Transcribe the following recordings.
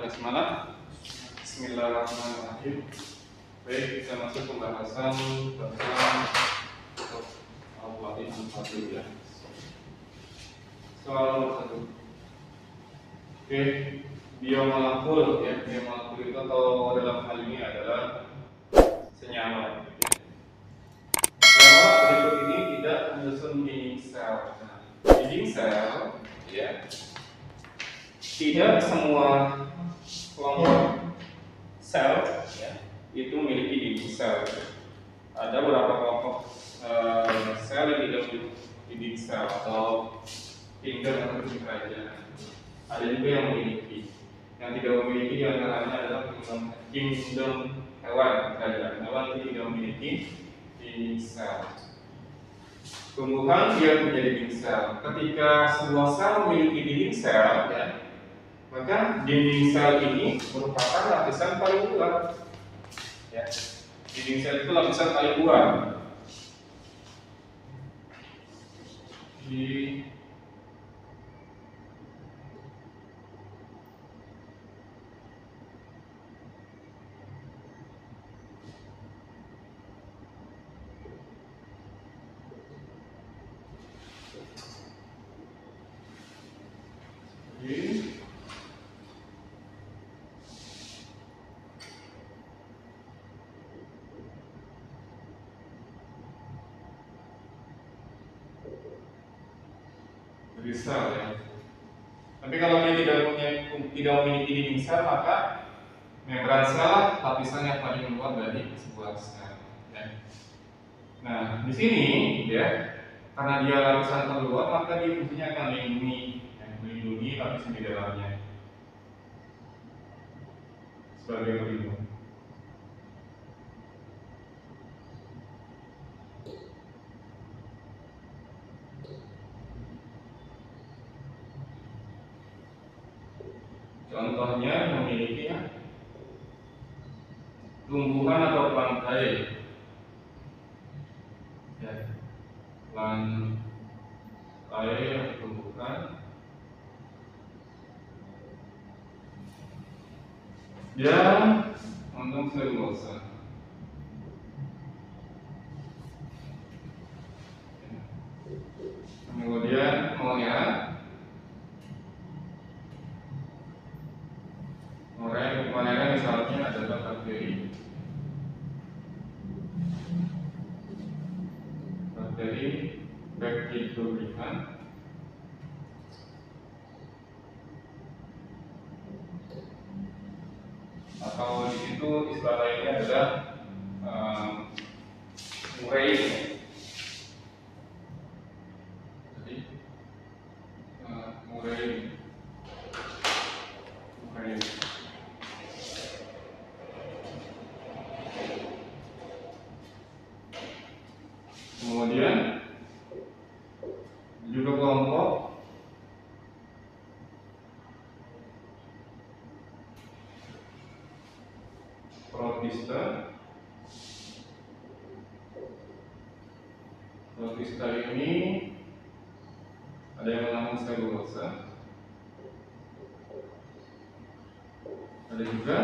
pada semalam. Bismillahirrahmanirrahim. Baik, kita masuk pembahasan tentang al-Fatihah ya. Soal nomor 1. Oke, biomolekul ya. Biomolekul itu atau dalam hal ini adalah senyawa. Senyawa berikut ini tidak menyusun dinding sel. Dinding sel ya. Tidak semua kelompok sel ya, itu memiliki dinding sel. Ada beberapa kelompok sel yang tidak memiliki dinding sel atau kingdom atau kerajaan. Ada juga yang memiliki. Yang tidak memiliki diantaranya adalah kingdom hewan, kerajaan hewan yang tidak memiliki dinding sel. Tumbuhan dia punya dinding sel. Ketika sebuah sel memiliki dinding sel, ya, maka dinding sel ini merupakan lapisan paling luar. Ya. Dinding sel itu lapisan paling luar. Sel ya. Tapi kalau dia tidak memiliki dinding sel, maka membran sel lapisan yang paling luar dari sebuah sel. Ya. Nah, di sini ya, karena dia lapisan terluar, maka dia fungsinya akan melindungi lapisan di dalamnya sebagai pelindung. Contohnya memiliki tumbuhan atau plantae, ya, plantae tumbuhan yang mengandung selulosa. Kemudian Morea misalnya adalah bakteri Bacteroidean atau di situ istilah lainnya adalah murei. Jadi murei. Kemudian juga kelompok protista. Protista ini ada yang mengandung selulosa, ada juga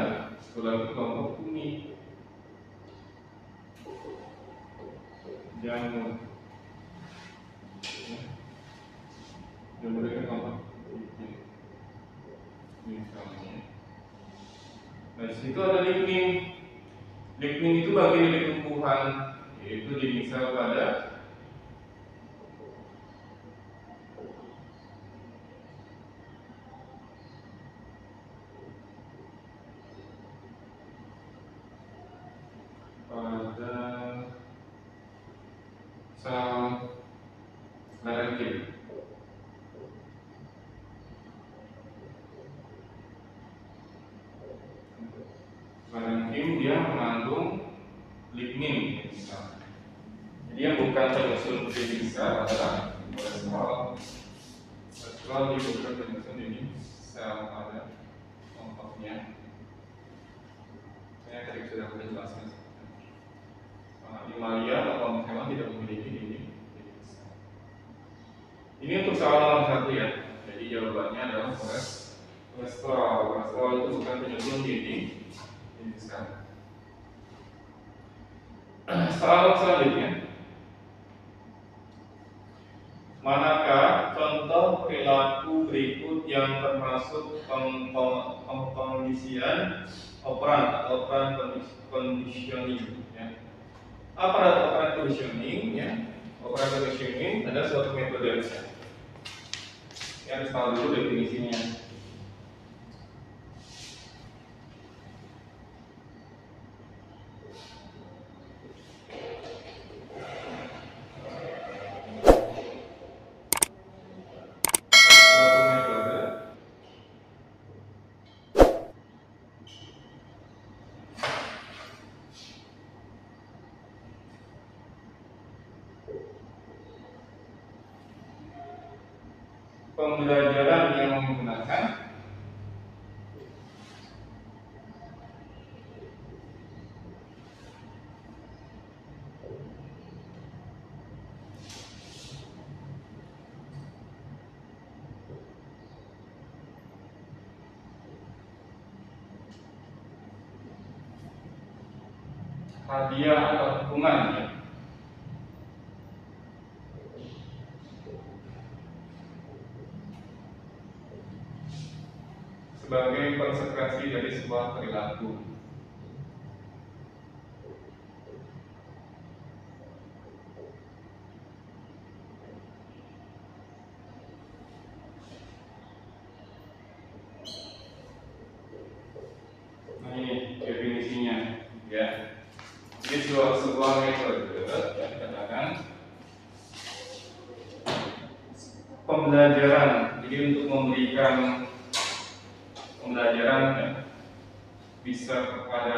kelompok kuning jamur. Jamur ini apa? Misalnya. Nah, di situ ada lignin. Lignin itu bagian dari tumbuhan, yaitu dinding sel pada sel merenkim. Merenkim dia mengandung lignin misalnya. Jadi yang bukan termasuk dinding sel adalah kolesterol. Kolesterol dia bukan termasuk dinding sel pada kelompoknya. Saya tadi sudah menjelaskan. Animalia atau hewan tidak memiliki dinding sel. Ini untuk soal nomor 1 ya. Jadi jawabannya adalah Kolesterol itu bukan penyebab dinding saraf. Soal selanjutnya, manakah contoh perilaku berikut yang termasuk pengkondisian operan atau operan conditioning? Ya. Apa adalah operan conditioning? Ya. Operan conditioning adalah suatu metode. Ya, harus tahu dulu definisinya. Pembelajaran yang menggunakan hadiah atau hukuman, ya. Sebagai konsekuensi dari sebuah perilaku. Nah, ini definisinya, ya. Jadi sebuah metode yang dikatakan pembelajaran. Jadi untuk memberikan pembelajaran, ya, bisa kepada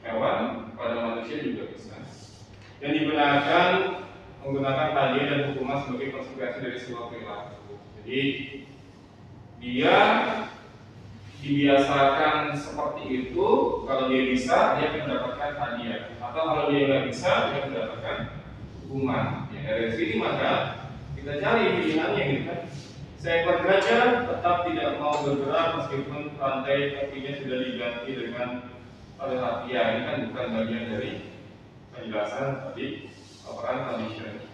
hewan, kepada manusia juga bisa. Yang digunakan menggunakan hadiah dan hukuman sebagai konsekuensi dari sebuah perilaku. Jadi dia dibiasakan seperti itu. Kalau dia bisa, dia akan mendapatkan hadiah. Atau kalau dia nggak bisa, dia akan mendapatkan hukuman. Ya, dari sini maka kita cari pilihannya, gitu kan. Seekor gajah tetap tidak mau bergerak meskipun rantai kakinya sudah diganti dengan tali rafia. Ini kan bukan bagian dari penjelasan tadi operan conditioning.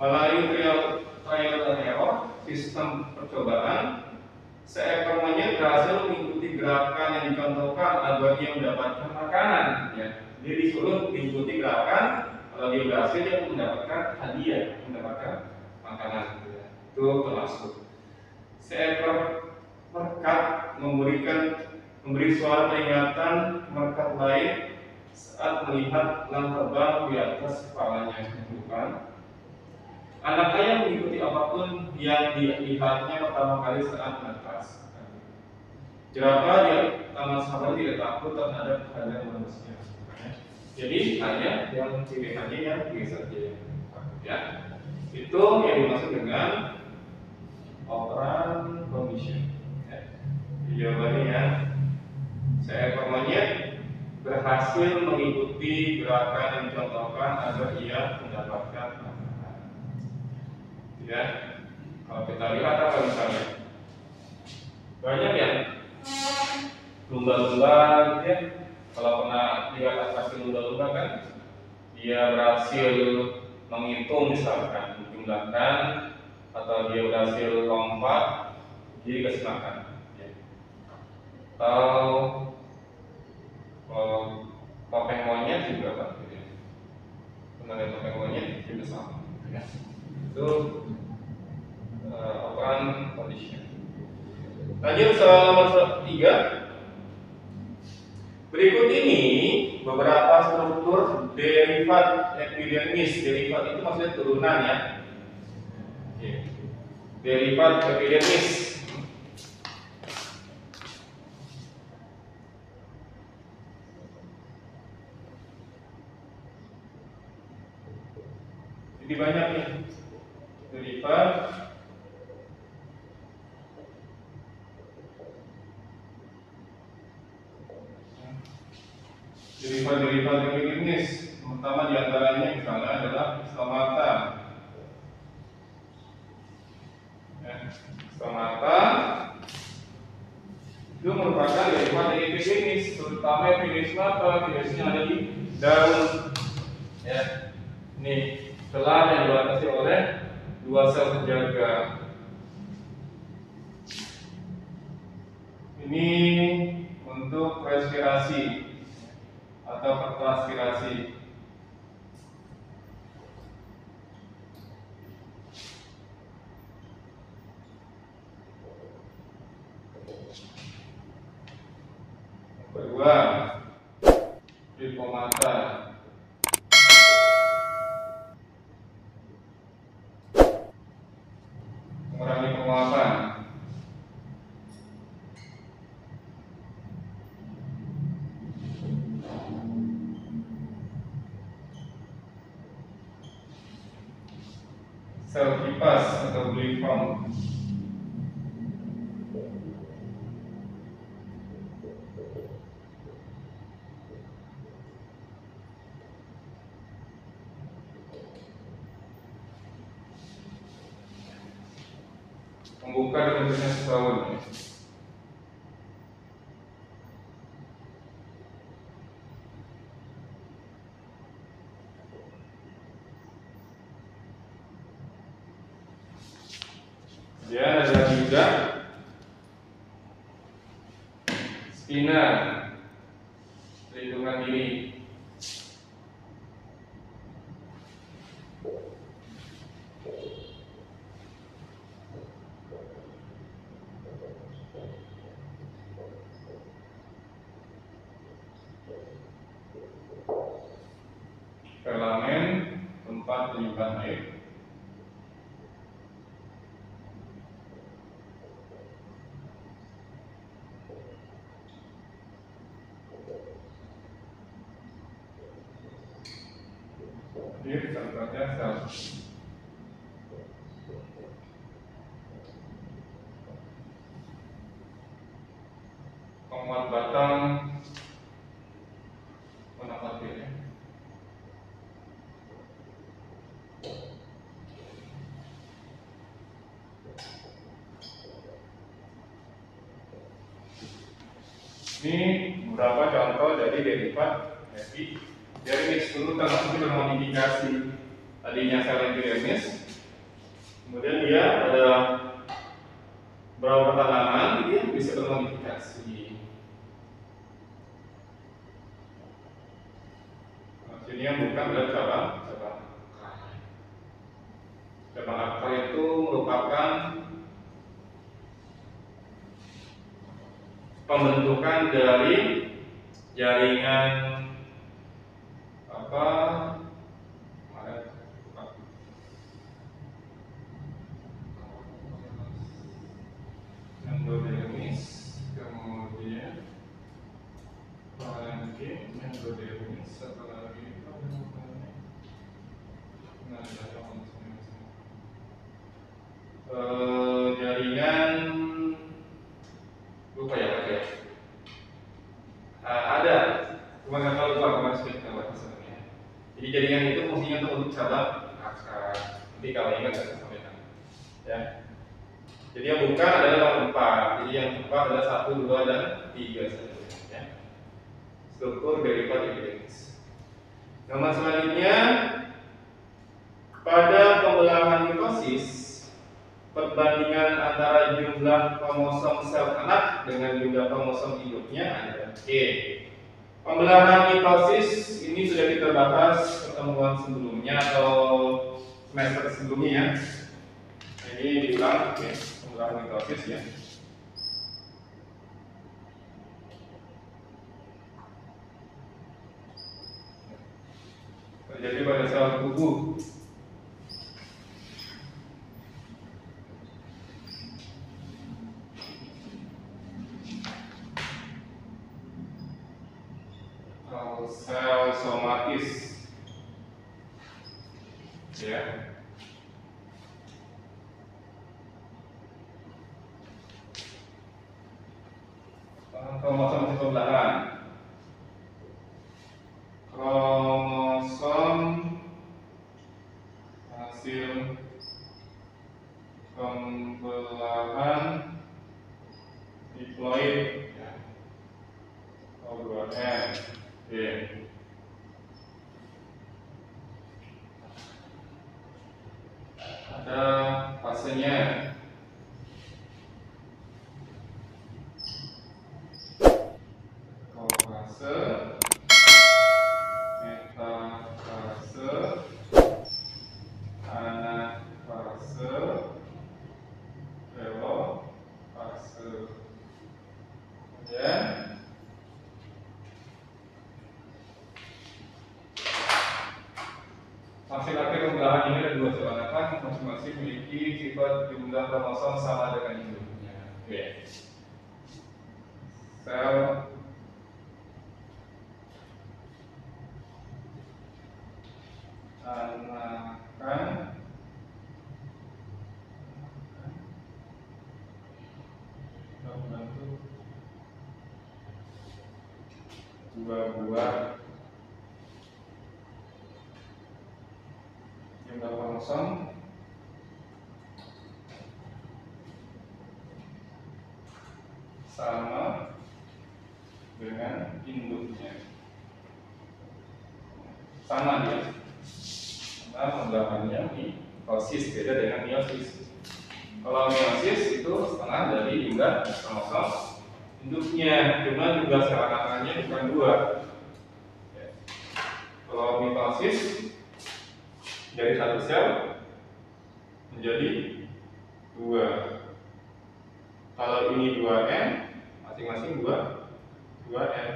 Melalui trial and error, sistem percobaan, seekor monyet berhasil mengikuti gerakan yang dicontohkan agar dia mendapatkan makanan. Ya. Dia disuruh mengikuti gerakan, kalau dia berhasil dia mendapatkan hadiah, mendapatkan makanan. Itu termasuk. Seekor merekat memberi suara peringatan merekat lain saat melihat elang terbang di atas kepalanya. Bukan. Anak ayam mengikuti apapun yang dilihatnya pertama kali saat menetas. Jerapah di taman safari tidak takut terhadap kehadiran manusia. Jadi hanya yang pilihannya yang biasa saja. Ya, itu yang dimaksud dengan operan conditioning. Ya. Jawabannya, ya, seekor monyet berhasil mengikuti gerakan yang dicontohkan agar ia mendapatkan makanan. Ya, kalau kita lihat apa misalnya, banyak ya lumba-lumba, gitu ya. Kalau pernah lihat atraksi lumba-lumba kan, dia berhasil menghitung misalkan, menjumlahkan, atau dia berhasil lompat, jadi dikasih makan. Ya. Atau topeng monyet juga kan, gitu ya. Pernah topeng monyet juga sama. Ya. Itu operan condition. Lanjut soal nomor 3. Berikut ini beberapa struktur derivat epidermis. Derivat itu maksudnya turunan, ya. Derivat epidermis. Jadi banyak nih derivat epidermis. Pertama diantaranya misalnya adalah stomata. Ya, stomata itu merupakan derivat dari epidermis, terutama epidermisnya apa? Epidermisnya ada di daun. Ya, ini celah yang dibatasi oleh dua sel penjaga. Ini untuk respirasi atau pertranspirasi. Kedua, lipomata. Mengurangi penguapan. Sel kipas atau blephome. Membuka dan bentuknya setahun. Ya, ada juga spina, perlindungan diri. Velamen, tempat penyimpan air. Ini contohnya sel. Penguat batang monokotil. Ini beberapa contoh dari derivat epidermis. Dulu termasuk bermodifikasi tadinya sel epidermis, kemudian dia ada beberapa tanaman dia bisa bermodifikasi. Ini yang bukan adalah cabang akar. Cabang akar itu merupakan pembentukan dari jaringan endodermis, kemudian parenkim, endodermis, satu lagi itu jaringan lupa ya Pak ya. Ada, cuma nggak tahu lupa kemarin sudah kita bahas sebenarnya. Jadi jaringan itu fungsinya untuk cabang akar. Nanti kalau ingat saya sampaikan. Ya. Jadi yang bukan adalah nomor 4. Jadi yang tepat adalah 1, 2, dan 3 saja. Ya. Struktur derivat epidermis. Nomor selanjutnya, pada pembelahan mitosis, perbandingan antara jumlah kromosom sel anak dengan jumlah kromosom induknya adalah Pembelahan mitosis ini sudah kita bahas pertemuan sebelumnya atau semester sebelumnya ya. Ini diulang, pembelahan mitosis ya. Terjadi pada sel tubuh. Sel somatis ya. Kromosom pembelahan. Kromosom hasil pembelahan diploid ada fasenya. Profase, metafase, anafase, velofase. Kemudian hasil akhir pembelahan ini ada dua sel anakan, masing-masing memiliki sifat jumlah kromosom sama dengan induknya. Oke. Sel anakan membentuk dua buah jumlah kromosom sama dengan induknya. Sama dia. Nah, pembelahannya mitosis beda dengan meiosis. Kalau meiosis itu setengah dari jumlah kromosom induknya, cuma jumlah sel anakannya bukan dua. Kalau mitosis dari satu sel menjadi dua. Kalau ini 2N, masing-masing 2N.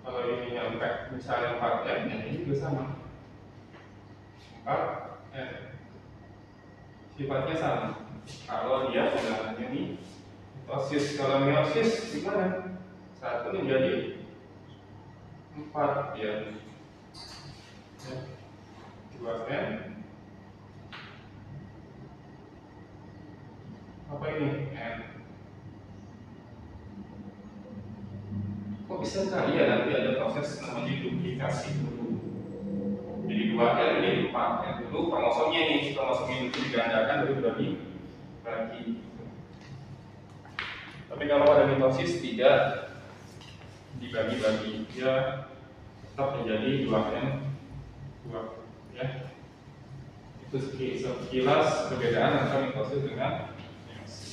Kalau ini misalnya 4N, yang ini juga sama. 4N. Sifatnya sama. Kalau dia pembelahannya mitosis, kalau meiosis gimana? 1 menjadi 4 ya. 2N. Apa ini? N. Kok bisa kali ya nanti ada proses namanya duplikasi dulu. Jadi 2N menjadi 4N dulu kromosomnya ini, kromosom itu digandakan baru dibagi. Tapi kalau ada mitosis tidak dibagi-bagi, dia tetap menjadi 2N 2 ya. Itu sekilas perbedaan antara mitosis dengan meiosis.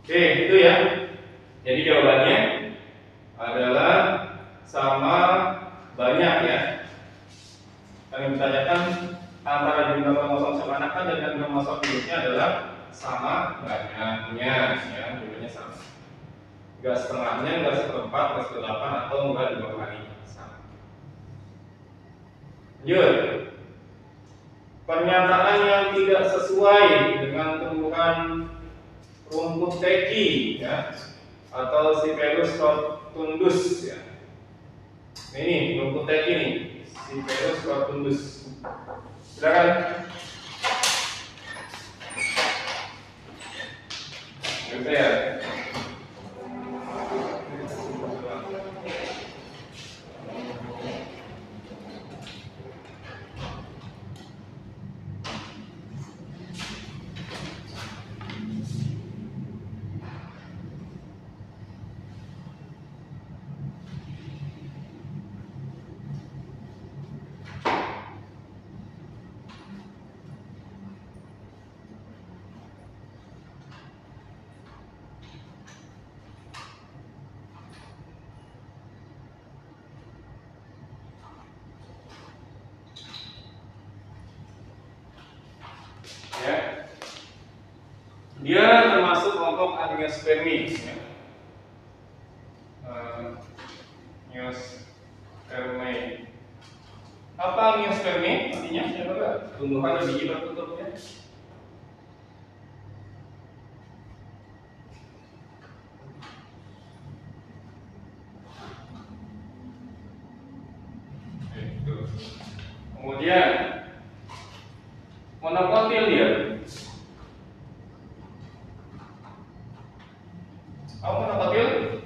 Oke, itu ya. Jadi jawabannya adalah sama banyak ya. Kami ditanyakan antara jumlah kromosom sel anakan dengan kromosom induknya adalah sama banyaknya ya, jumlahnya sama. Enggak setengahnya, enggak seperempat, enggak seperdelapan atau enggak 2 kali sama. Lanjut. Pernyataan yang tidak sesuai dengan tumbuhan rumput teki ya, atau Cyperus rotundus ya. Ini rumput teki nih, Cyperus rotundus. Silakan. Ya. Ya. Dia termasuk kelompok Angiospermi ya. Angiospermi. Apa Angiospermi? Artinya apa? Tumbuhan biji tertutup ya. Kemudian monokotil dia. Apa monokotil?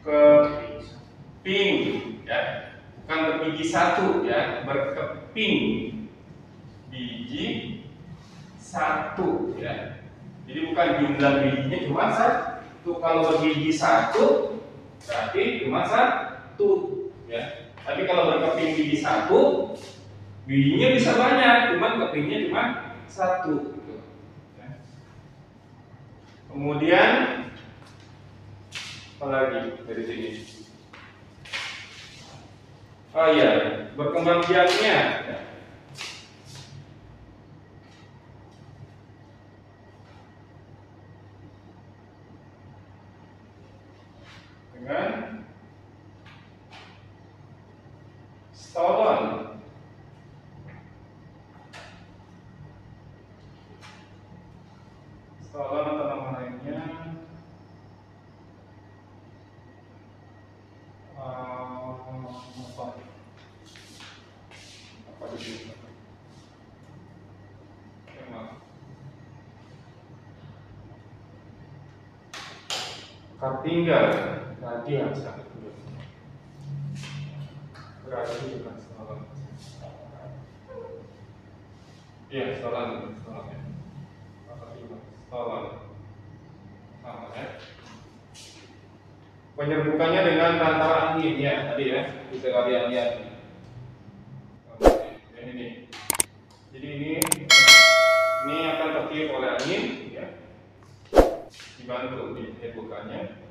Berkeping ya, bukan berbiji satu ya, berkeping biji satu ya. Jadi bukan jumlah bijinya cuma satu. Kalau berbiji satu berarti cuma satu ya. Tapi kalau berkeping biji satu, bijinya bisa banyak, cuman kepingnya cuma satu. Gitu. Ya. Kemudian apa lagi dari sini? Oh iya, berkembang biaknya. Ya. Dengan stolon. Stolon atau nama lainnya apa di sini? Tinggal tadi yang sangat berarti bukan stolon. Iya, stolon ya. Stolon. Sama ya. Penyerbukannya dengan rantau angin ya tadi ya, bisa kalian lihat. Ini. Jadi ini akan tertiup oleh angin ya. Dibantu penyerbukannya.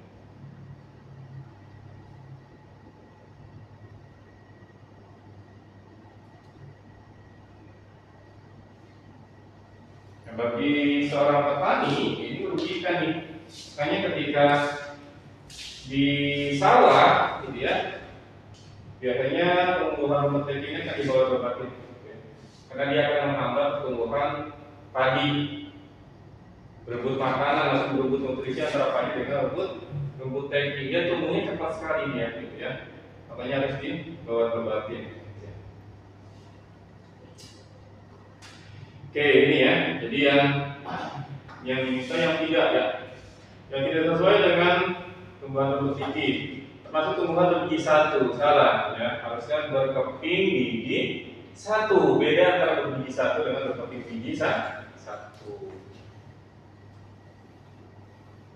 Bagi seorang petani ini merugikan nih, makanya ketika di sawah, gitu ya, biasanya tumbuhan rumput ini akan dibawa ke batin, karena dia akan menghambat pertumbuhan padi, berebut makanan atau berebut nutrisi antara padi dengan rumput teki. Dia tumbuhnya cepat sekali ya, gitu ya, makanya harus dibawa ke batin. Oke, ini ya. Jadi yang diminta yang tidak ya, yang tidak sesuai dengan tumbuhan berbiji, termasuk tumbuhan berbiji satu, salah ya. Harusnya berkeping biji satu. Beda antara berbiji satu dengan berkeping biji satu.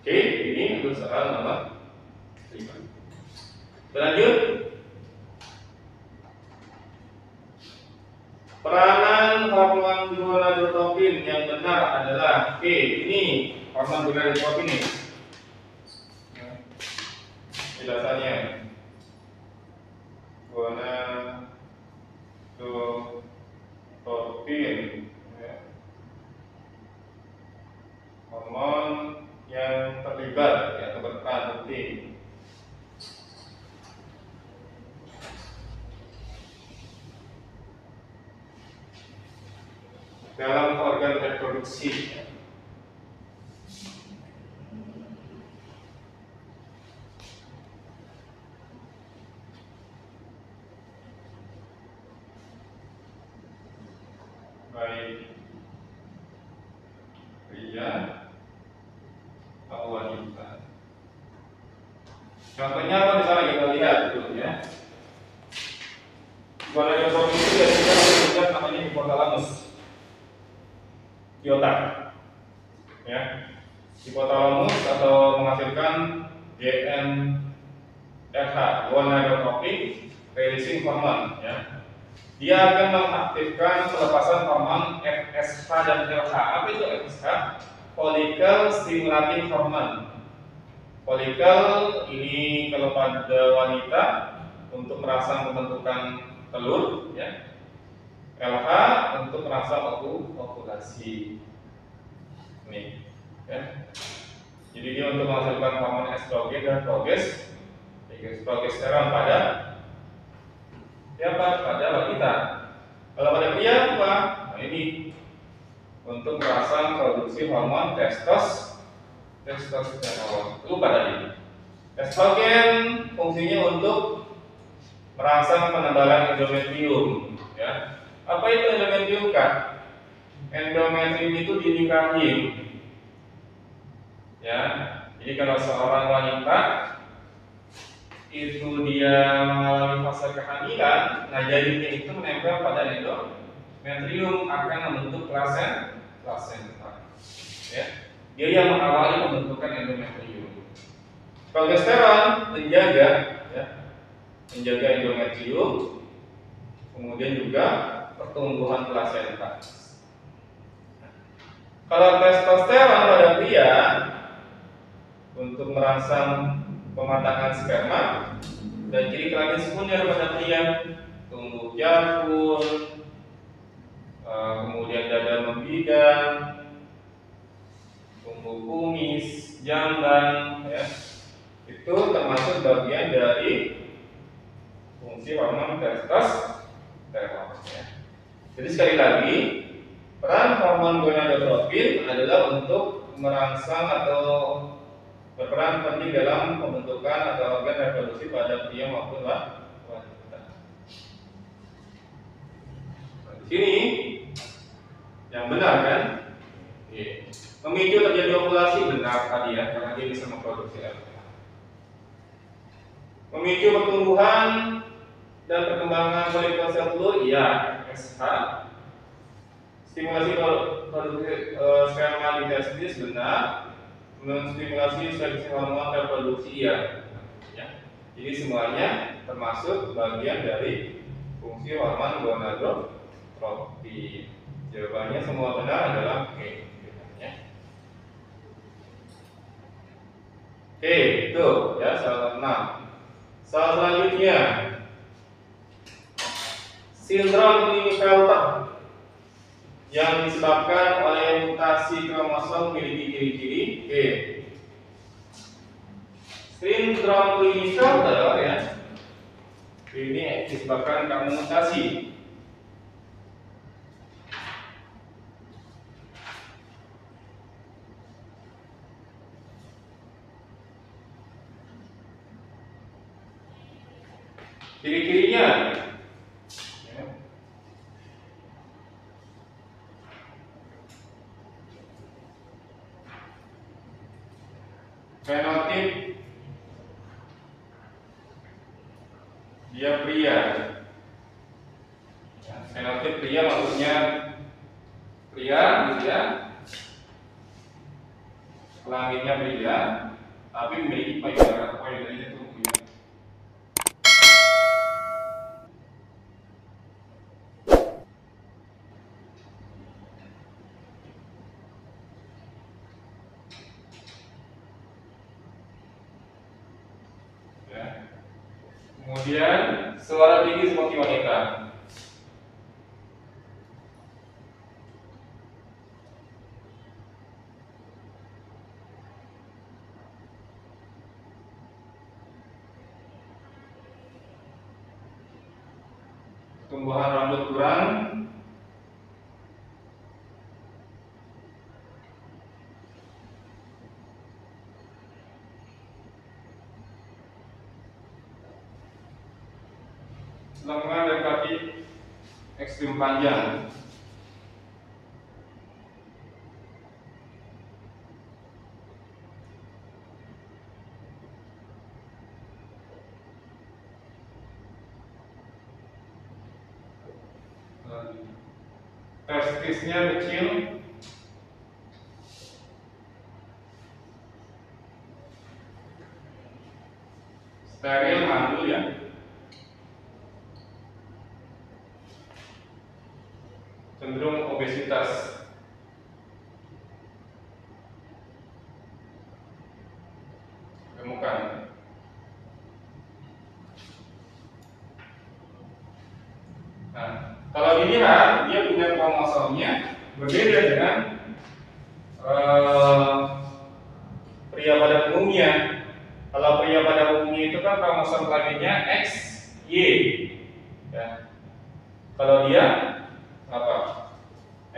Oke, ini untuk soal nomor 5. Lanjut. Peranan hormon gonadotropin yang benar adalah ini hormon gonadotropin ini. Penjelasannya gonadotropin ya. Hormon yang terlibat atau berperan penting dalam organ reproduksi. Baik pria atau wanita. Contohnya apa misalnya kita lihat dulu ya. Gonadotropin itu biasanya menunjukkan namanya hipotalamus di otak, ya. Hipotalamus atau menghasilkan GnRH, gonadotropin releasing hormone, ya. Dia akan mengaktifkan pelepasan hormon FSH dan LH. Apa itu FSH? Follicle stimulating hormone. Follicle ini kalau pada wanita untuk merangsang pembentukan telur, ya. LH untuk merangsang ovulasi. Nih, ya. Jadi dia untuk menghasilkan hormon estrogen dan progesteron pada siapa? Pada wanita. Kalau pada pria apa? Nah, ini untuk merangsang produksi hormon testosteron. Lupa tadi. Estrogen fungsinya untuk merangsang penebalan endometrium, ya. Apa itu endometrium kan? Endometrium itu dinding rahim, ya. Jadi kalau seorang wanita itu dia mengalami fase kehamilan, nah janinnya itu menempel pada endometrium akan membentuk plasenta, ya. Dia yang mengawali pembentukan endometrium. Progesteron menjaga, ya, menjaga endometrium, kemudian juga pertumbuhan plasenta. Kalau testosteron pada pria untuk merangsang pematangan sperma dan ciri kelamin sekunder pada pria tumbuh jakun, kemudian dada membidang, tumbuh kumis, jamban, ya. Itu termasuk bagian dari fungsi hormon testosteron. Ya. Jadi sekali lagi, peran hormon gonadotropin adalah untuk merangsang atau berperan penting dalam pembentukan atau organ reproduksi pada pria maupun wanita. Nah, di sini yang benar kan? Memicu terjadi ovulasi benar tadi ya, karena dia bisa memproduksi LH. Memicu pertumbuhan dan perkembangan folikel sel telur, iya, SH. Stimulasi produksi sperma di testis benar. Menstimulasi sekresi hormon reproduksi, iya. Ya. Jadi semuanya termasuk bagian dari fungsi hormon gonadotropin. Jawabannya semua benar adalah oke. Oke, itu ya soal 6. Soal selanjutnya, sindrom Klinefelter yang disebabkan oleh mutasi kromosom memiliki ciri-ciri. Oke. Sindrom Klinefelter ya, ini disebabkan karena mutasi. Ciri-cirinya ya. Fenotip dia pria. Ya, fenotip pria maksudnya pria gitu ya. Kelaminnya pria, tapi memiliki payudara itu pria. Kemudian suara tinggi seperti wanita. Tumbuhan rambut kurang. Lengan dan kaki ekstrim panjang. Testisnya kecil. Steril mandul ya. Cenderung obesitas. Gemukan. Nah, kalau dilihat dia punya kromosomnya berbeda dengan pria pada umumnya. Kalau pria pada umumnya itu kan kromosom kelaminnya XY. Ya. Kalau dia apa?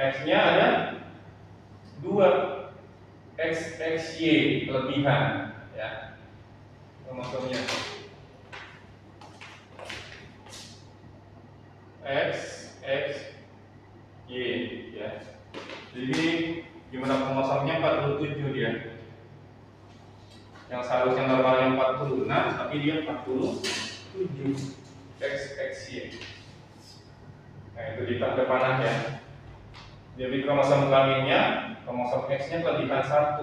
X-nya ada 2, XXY kelebihan ya kromosomnya. XXY ya. Jadi gimana kromosomnya 47 dia. Yang seharusnya normalnya 46 tapi dia 47 XXY. Nah itu di depanan ya. Jadi kromosom kelaminnya, kromosom X-nya kelebihan 1.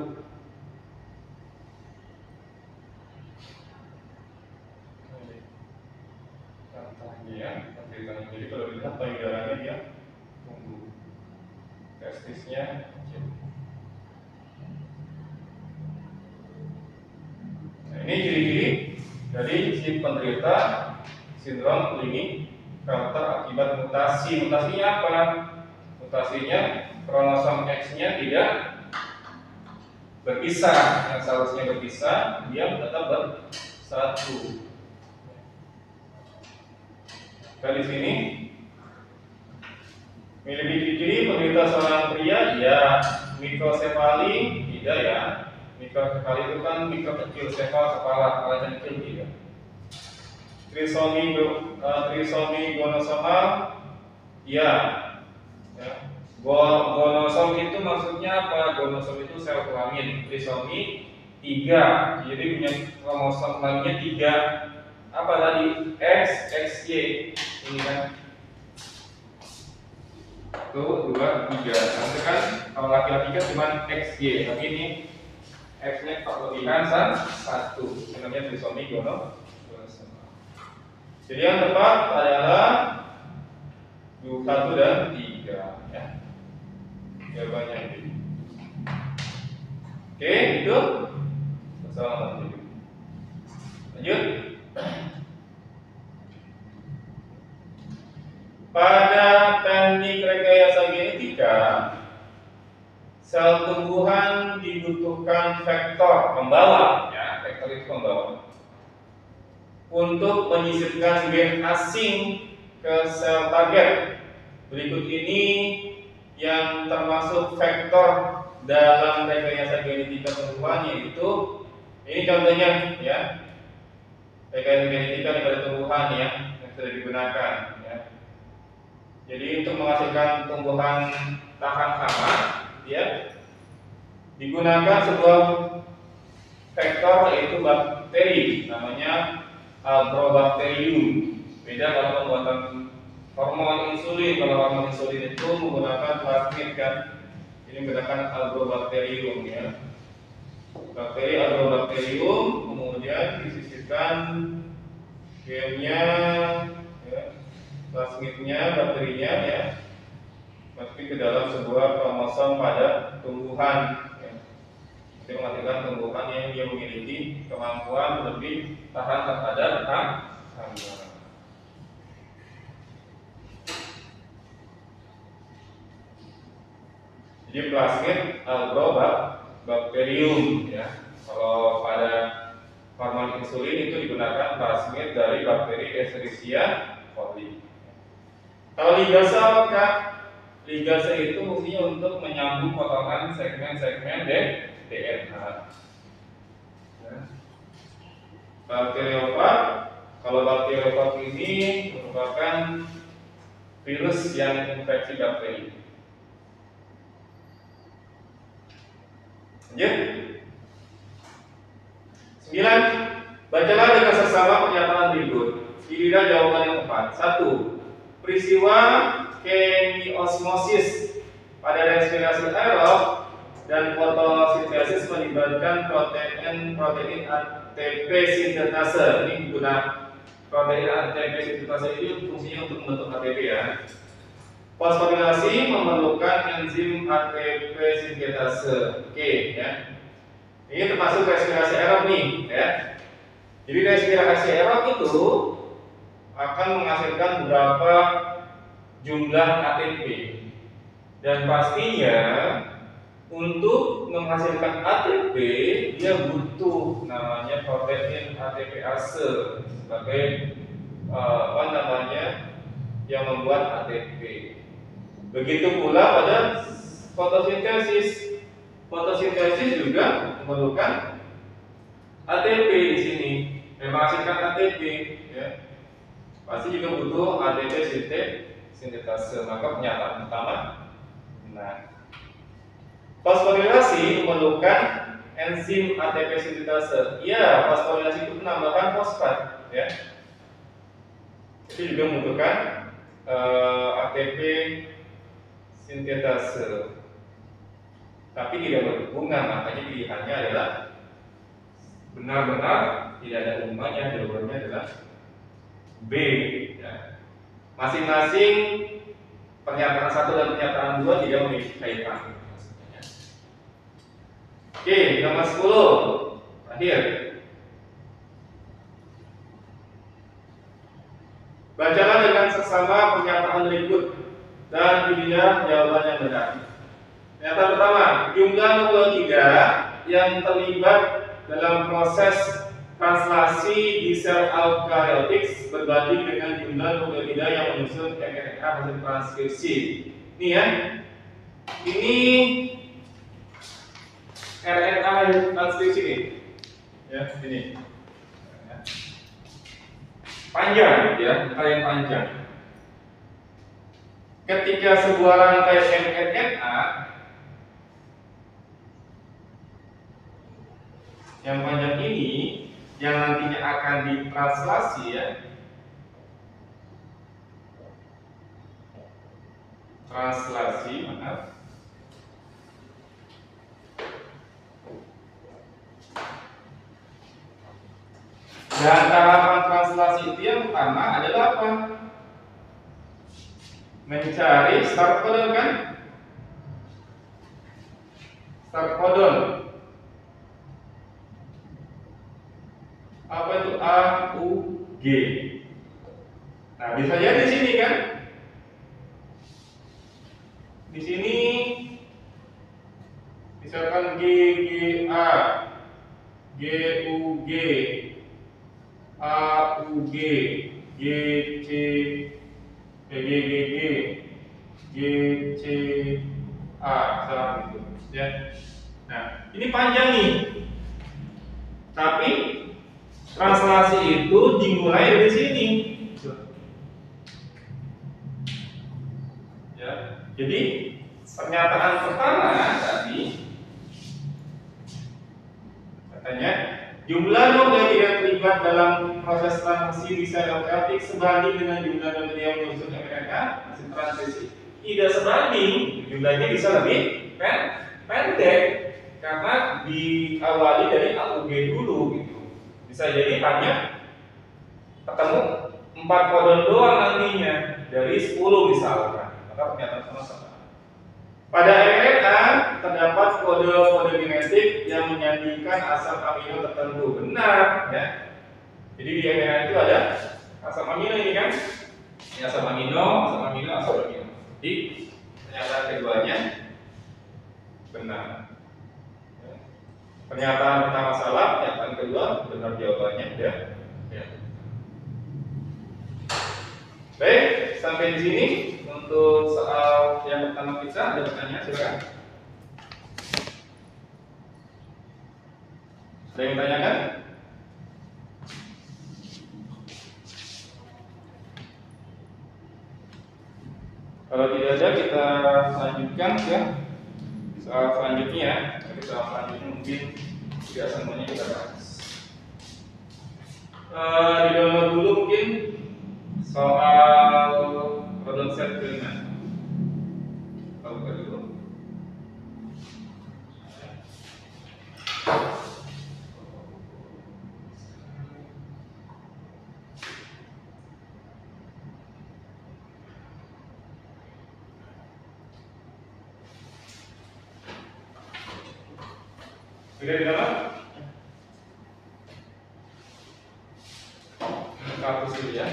ya, ceritanya. Jadi kalau dilihat payudaranya dia tumbuh, testisnya kecil. Nah, ini ciri-ciri dari si penderita sindrom Klinefelter akibat mutasi. Mutasinya apa? Mutasinya kromosom X-nya tidak berpisah, yang seharusnya berpisah dia tetap bersatu. Nah, di sini memiliki ciri-ciri penderita seorang pria, ya mikrosefali, tidak ya. Mikrosefali itu kan mikro kecil, sefal kepala kecil tidak. Trisomi gonosomal, ya. Gonosom itu maksudnya apa? Gonosom itu sel kelamin. Trisomi 3, jadi punya kromosom kelaminnya 3. Apa tadi? X, XY. Ini kan 1, 2, 3. Nanti kan kalau laki-laki kan cuma XY, tapi ini X-nya kelebihan 1. Ini namanya trisomi gonosom. Jadi yang tepat adalah 1 dan 3 ya. Jawabannya ini. Oke, itu. Assalamualaikum. Lanjut. Pada teknik rekayasa genetika, sel tumbuhan dibutuhkan vektor pembawa, ya, vektor itu pembawa, untuk menyisipkan gen asing ke sel target. Berikut ini yang termasuk vektor dalam rekayasa genetika tumbuhan, yaitu ini contohnya ya, rekayasa genetika pada tumbuhan ya yang sudah digunakan ya. Jadi untuk menghasilkan tumbuhan tahan hama ya, digunakan sebuah vektor yaitu bakteri namanya Agrobacterium. Beda kalau pembuatan hormon insulin. Kalau hormon insulin itu menggunakan plasmid kan, ini menggunakan Agrobacterium ya. Bakteri Agrobacterium kemudian disisipkan gennya ya, plasmidnya, bakterinya ya, masuk ke dalam sebuah kromosom pada tumbuhan ya. Itu menghasilkan tumbuhan yang dia memiliki kemampuan lebih tahan terhadap hama. Jadi plasmid Agrobacterium ya. Kalau pada hormon insulin itu digunakan plasmid dari bakteri Escherichia coli. Kalau ligase apakah? Ligase itu fungsinya untuk menyambung potongan segmen-segmen DNA. Ya. Bakteriofag, kalau bakteriofag ini merupakan virus yang infeksi bakteri. Lanjut. 9. Bacalah dengan seksama pernyataan berikut. Pilihlah jawaban yang tepat. 1. Peristiwa kemiosmosis pada respirasi aerob dan fotosintesis melibatkan protein ATP sintetase. Ini guna protein ATP sintetase ini fungsinya untuk membentuk ATP ya. Fosforilasi memerlukan enzim ATP sintetase. Oke ya. Ini termasuk respirasi aerob nih ya. Jadi respirasi aerob itu akan menghasilkan berapa jumlah ATP, dan pastinya untuk menghasilkan ATP dia butuh namanya protein ATPase sebagai yang membuat ATP. Begitu pula pada fotosintesis. Fotosintesis juga memerlukan ATP di sini, menghasilkan ATP ya. Pasti juga butuh ATP sintetase. Maka pernyataan pertama benar. Fosforilasi memerlukan enzim ATP sintetase. Ya, fosforilasi itu menambahkan fosfat ya. Itu juga membutuhkan ATP sintetase. Tapi tidak berhubungan, makanya pilihannya adalah benar-benar tidak ada hubungannya. Jawabannya adalah B ya. Masing-masing pernyataan 1 dan pernyataan 2 tidak memiliki kaitan. Oke, nomor 10. Terakhir. Bacalah dengan seksama pernyataan berikut dan pilihlah jawaban yang benar. Pernyataan pertama, jumlah nukleotida yang terlibat dalam proses translasi di sel eukariotik berbanding dengan jumlah nukleotida yang menyusun RNA hasil transkripsi. Ini ya. Ini RNA transkripsi nih. Ya, ini. Panjang ya, yang panjang. Ketika sebuah rangkai mRNA yang panjang ini yang nantinya akan ditranslasi ya, maaf. Dan tahapan translasi itu yang pertama adalah apa? Mencari start codon kan? Start codon. Apa itu? A, U, G. Nah, bisa jadi di sini kan? Di sini misalkan G, G, A, G, U, G, A, U, G, G, C, G, G, G, G, C, A, salah gitu ya. Nah, ini panjang nih. Tapi translasi itu dimulai dari sini. Ya. Jadi pernyataan pertama tadi katanya jumlah nukleotida terlibat dalam proses transaksi di sel eukariotik sebanding dengan jumlah nukleotida yang menyusun RNA hasil transkripsi. Tidak sebanding, jumlahnya bisa lebih pendek karena diawali dari AUG dulu gitu. Bisa jadi hanya ketemu 4 kodon doang nantinya dari 10 misalkan. Maka pernyataan sama. Pada RNA terdapat kode-kode genetik yang menyandikan asam amino tertentu. Benar ya. Jadi di RNA itu ada asam amino ini kan? Ini asam amino. Jadi pernyataan keduanya benar. Pernyataan pertama salah, pernyataan kedua benar jawabannya ya. Baik, sampai di sini untuk soal yang pertama kita. Ada pertanyaan, silakan. Ada yang tanyakan? Kalau tidak ada, kita lanjutkan ya soal selanjutnya. Soal selanjutnya mungkin tidak semuanya kita bahas. Di download dulu mungkin soal problem set kelima. Kalau buka dulu. Sudah di dalam? Hapus dulu ya.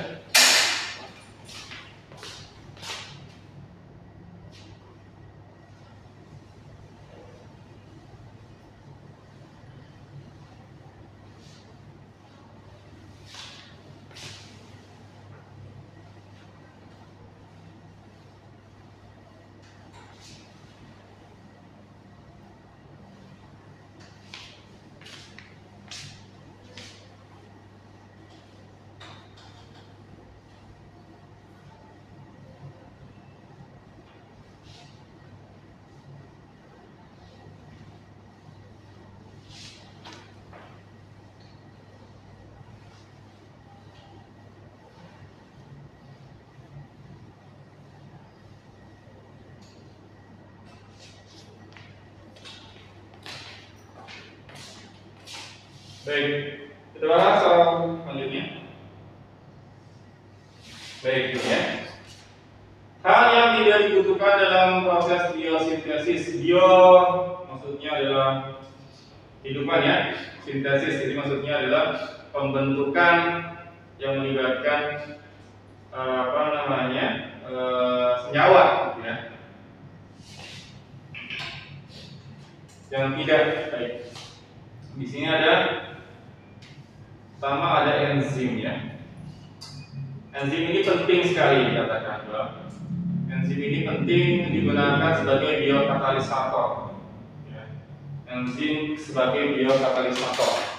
Baik, kita bahas soal selanjutnya. Baik, ya. dibutuhkan dalam proses biosintesis. Bio maksudnya adalah kehidupan ya. Sintesis jadi maksudnya adalah pembentukan yang melibatkan senyawa ya. Yang tidak baik. Di sini ada pertama ada enzim ya. Enzim ini penting sekali dikatakan bahwa enzim ini penting digunakan sebagai biokatalisator. Ya. Enzim sebagai biokatalisator.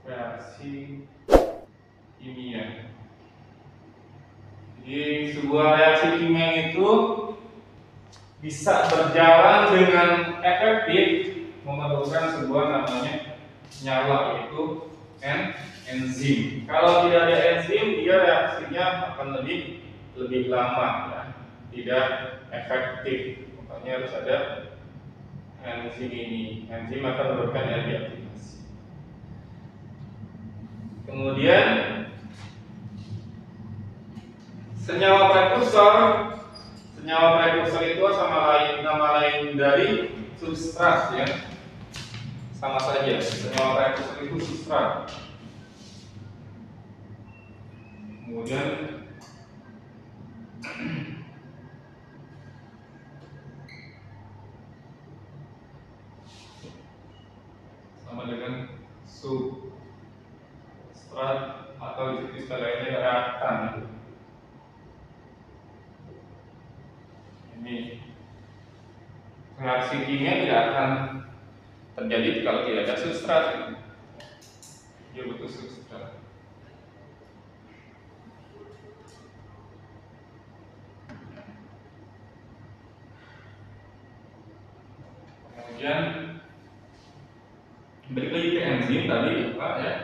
Reaksi kimia. Jadi sebuah reaksi kimia itu bisa berjalan dengan efektif memerlukan sebuah namanya senyawa yaitu enzim. Kalau tidak ada enzim, dia reaksinya akan lebih lama ya, tidak efektif. Makanya harus ada enzim ini. Enzim akan memberikan energi aktivasi. Kemudian senyawa prekursor. Senyawa prekursor itu nama lain dari substrat ya. Sama saja. Senyawa prekursor itu substrat. Kemudian sama dengan substrat atau istilahnya reaktan. Ini reaksi kimia tidak akan terjadi kalau tidak ada substrat. Dia butuh substrat. Kemudian balik lagi ke enzim tadi Pak ya.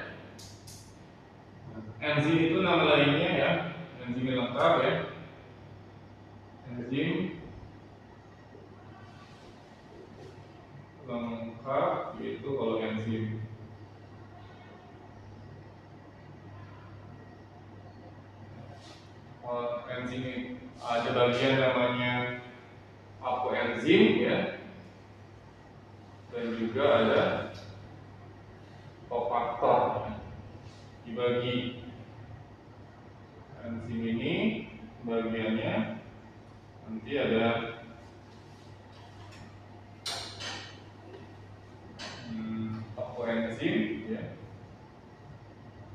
Enzim itu nama lainnya ya, enzim lengkap ya. Enzim lengkap yaitu kalau enzim ada bagian namanya apoenzim ya, dan juga ada kofaktor. Dibagi enzim ini bagiannya nanti ada apoenzim ya,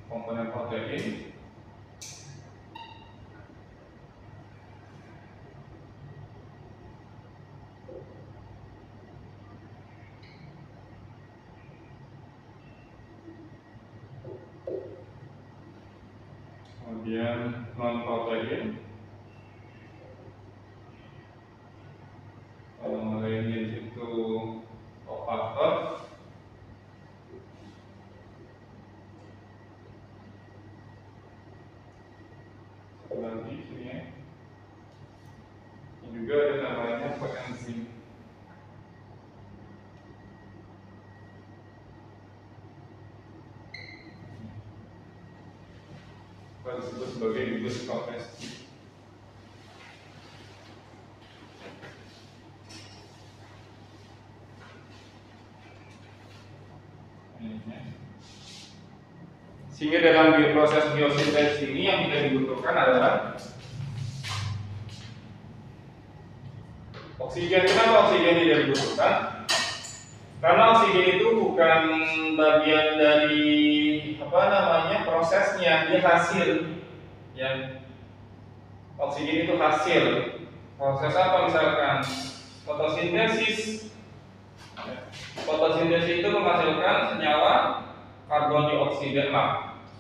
komponen protein. Kemudian non protein, kalau lainnya itu kofaktor. Satu lagi sini ya. Ini juga ada namanya koenzim. Disebut sebagai gugus konversi. Sehingga dalam proses biosintesis ini yang kita dibutuhkan adalah oksigen. Kenapa oksigen tidak dibutuhkan? Karena oksigen itu bukan bagian dari prosesnya, dia hasil ya. Oksigen itu hasil proses apa? Misalkan fotosintesis. Fotosintesis itu menghasilkan senyawa karbon dioksida,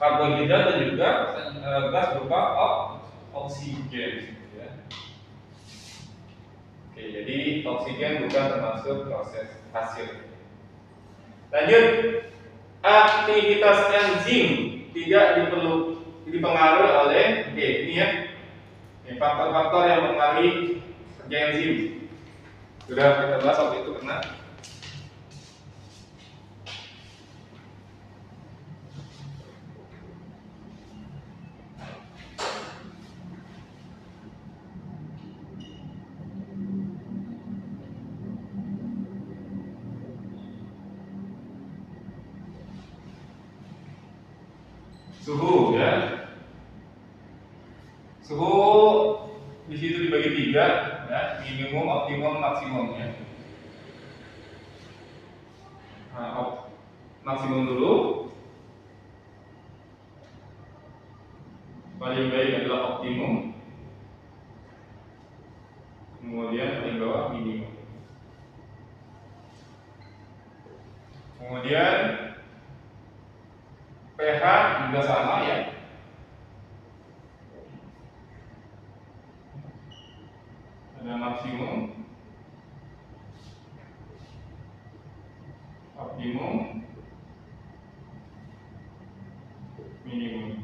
karbohidrat dan juga gas berupa oksigen ya. Oke, jadi oksigen bukan termasuk proses hasil. Lanjut, aktivitas enzim tidak dipengaruhi oleh ini ya. Ini faktor-faktor yang mempengaruhi kerja enzim. Sudah kita bahas waktu itu pernah. Suhu ya. Suhu di situ dibagi tiga ya, minimum, optimum, maksimum ya. Nah, maksimum dulu. Paling baik adalah optimum. Kemudian paling bawah minimum. Kemudian pH juga sama ya. Ada maksimum, optimum, minimum.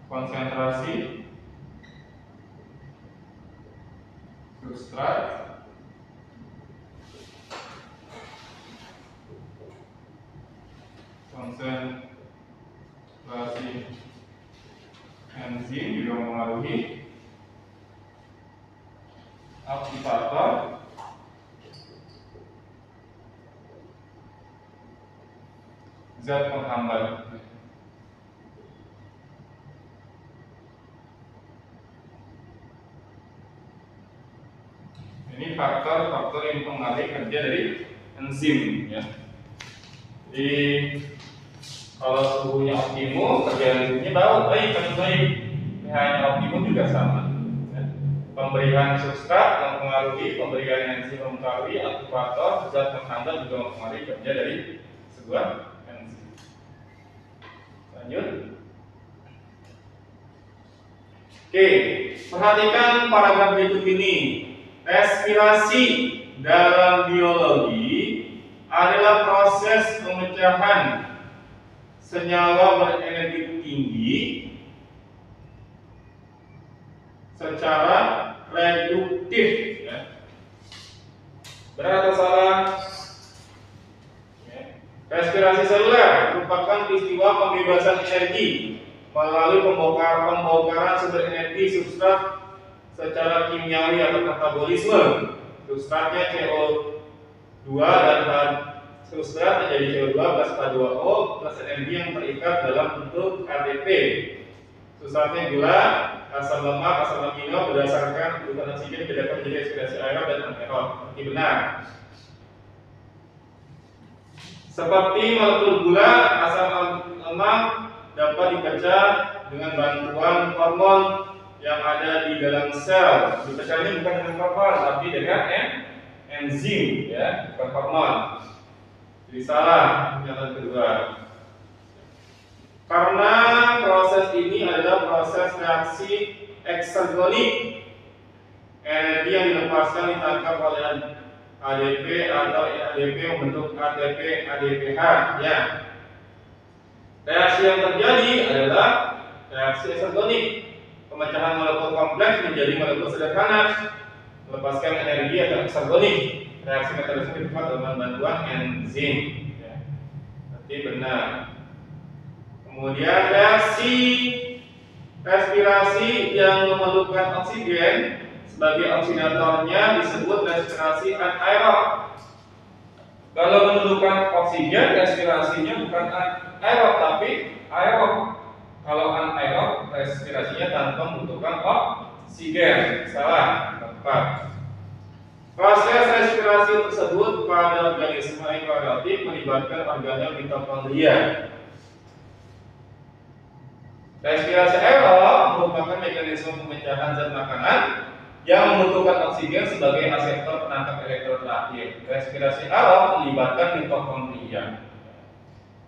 Konsentrasi, substrat, konsentrasi enzim juga mempengaruhi. Aktivator, zat penghambat. Ini faktor-faktor yang mempengaruhi kerja dari enzim ya. Jadi kalau suhunya optimum, kerja enzimnya baik, paling baik. pH-nya optimum juga sama. Ya. Pemberian substrat mempengaruhi, pemberian enzim mempengaruhi, aktivator, zat penghambat juga mempengaruhi kerja dari sebuah enzim. Lanjut. Oke, perhatikan paragraf berikut ini. Respirasi dalam biologi adalah proses pemecahan senyawa berenergi tinggi secara reduktif ya. Benar atau salah? Ya. Respirasi seluler merupakan peristiwa pembebasan energi melalui pembongkaran sumber energi substrat secara kimiawi atau metabolisme. Substratnya CO2 dan substrat menjadi CO2 plus H2O plus energi yang terikat dalam bentuk ATP. Substratnya gula, asam lemak, asam amino berdasarkan kebutuhan oksigen dibedakan menjadi respirasi aerob dan anaerob. Ini benar. Seperti molekul gula, asam lemak dapat dipecah dengan bantuan hormon yang ada di dalam sel. Dipecahnya bukan dengan hormon, tapi dengan enzim, ya, bukan hormon. Jadi salah pernyataan kedua. Karena proses ini adalah proses reaksi eksergonik, energi yang dilepaskan ditangkap oleh ADP atau ADP membentuk ATP ADPH. Ya. Reaksi yang terjadi adalah reaksi eksergonik, pemecahan molekul kompleks menjadi molekul sederhana, melepaskan energi atau eksergonik. Reaksi metabolisme dilakukan dengan bantuan enzim. Ya. Berarti benar. Kemudian reaksi respirasi yang memerlukan oksigen sebagai oksidatornya disebut respirasi anaerob. Kalau memerlukan oksigen, respirasinya bukan anaerob tapi aerob. Kalau anaerob, respirasinya tanpa membutuhkan oksigen. Salah, tepat. Proses respirasi tersebut pada organisme eukariotik melibatkan organel mitokondria. Respirasi aerob merupakan mekanisme pemecahan zat makanan yang membutuhkan oksigen sebagai aseptor penangkap elektron terakhir. Respirasi aerob melibatkan mitokondria.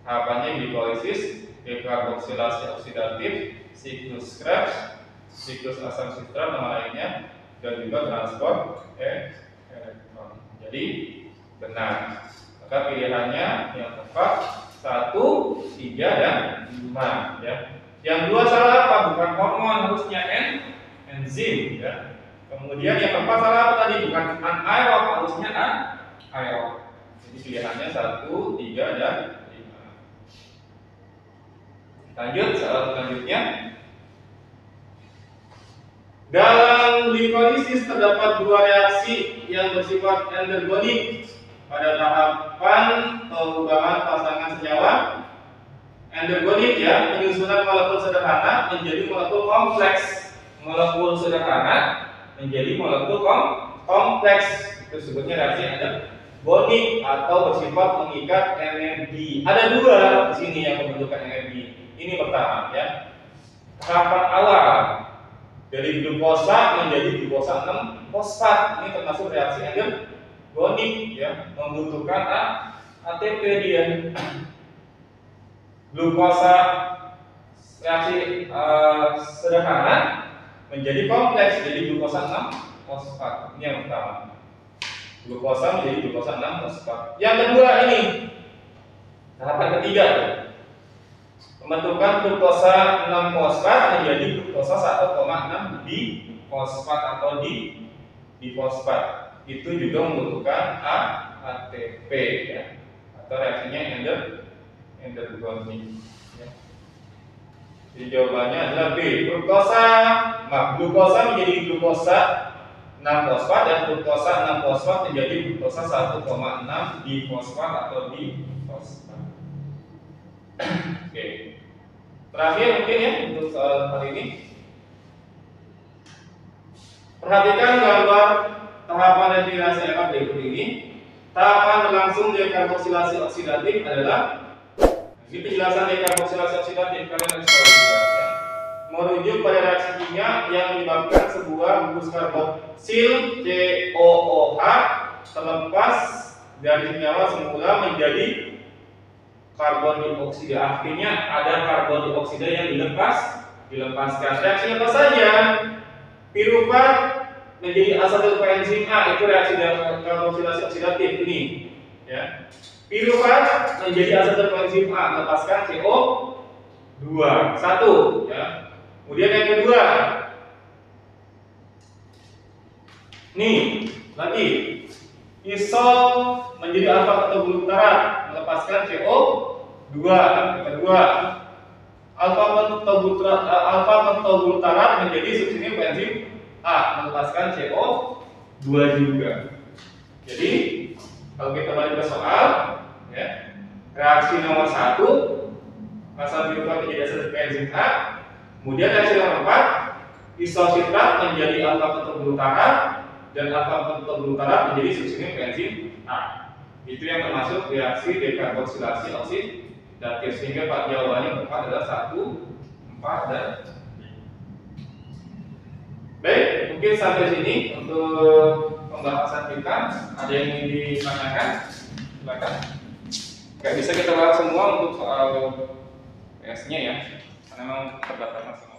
Tahapannya glikolisis, dekarboksilasi oksidatif, siklus Krebs, siklus asam sitrat nama lainnya, dan juga transport elektron. Jadi benar. Maka pilihannya yang tepat 1, 3, dan 5 ya. Yang dua salah bukan hormon, harusnya enzim ya. Kemudian yang keempat salah apa tadi? Bukan anaerob, harusnya aerob. Jadi pilihannya 1, 3, dan 5. Lanjut soal selanjutnya. Dalam glikolisis terdapat dua reaksi yang bersifat endergonik pada tahapan perubahan pasangan senyawa. Endergonik ya, penyusunan molekul sederhana menjadi molekul kompleks. Molekul sederhana menjadi molekul kompleks. Itu sebutnya reaksi endergonik atau bersifat mengikat energi. Ada dua di sini yang membentukkan energi. Ini pertama ya. Tahapan awal dari glukosa menjadi glukosa 6 fosfat. Ini termasuk reaksi endergonik ya, membutuhkan ATP dia. Glukosa reaksi sederhana menjadi kompleks jadi glukosa 6 fosfat. Ini yang pertama. Glukosa menjadi glukosa 6 fosfat. Yang kedua ini tahapan ketiga, pembentukan glukosa 6 fosfat menjadi glukosa 1,6 difosfat atau difosfat. Itu juga membutuhkan ATP ya, atau reaksinya endergonik ya. Jadi jawabannya adalah B. Glukosa menjadi glukosa 6 fosfat dan glukosa 6 fosfat menjadi glukosa 1,6 difosfat atau difosfat. Oke. Terakhir mungkin ya untuk soal hari ini. Perhatikan gambar tahapan definasi akan berikut ini. Tahapan berlangsung dekarboksilasi oksidatif adalah, ini penjelasan dekarboksilasi oksidatif, kalian harus tahu juga ya. Merujuk pada reaksi kimia yang menyebabkan sebuah gugus karboksil COOH terlepas dari senyawa semula menjadi karbon dioksida. Artinya ada karbon dioksida yang dilepaskan. Reaksi apa saja? Piruvat menjadi asetil koenzim A, itu reaksi dekarboksilasi oksidatif ini ya. Piruvat menjadi asetil koenzim A, melepaskan CO2 1 ya. Kemudian yang kedua, nih lagi isol menjadi alfa ketoglutarate, melepaskan CO2. Yang kedua, alfa ketoglutarate menjadi substitusi koenzim A, melepaskan CO2 juga. Jadi kalau kita balik ke soal ya, reaksi nomor 1 asal piruvat menjadi asetil koenzim A. Kemudian reaksi nomor 4, isositrat menjadi alfa ketoglutarate dan alfa ketoglutarate menjadi substitusi koenzim A. Itu yang termasuk reaksi dekarboksilasi oksidatif. Sehingga jawabannya adalah 1, 4, dan 5. Baik, mungkin sampai sini untuk pembahasan kita. Ada yang ingin ditanyakan? Silakan. Gak bisa kita bahas semua untuk soal PS-nya ya, karena memang terbatas.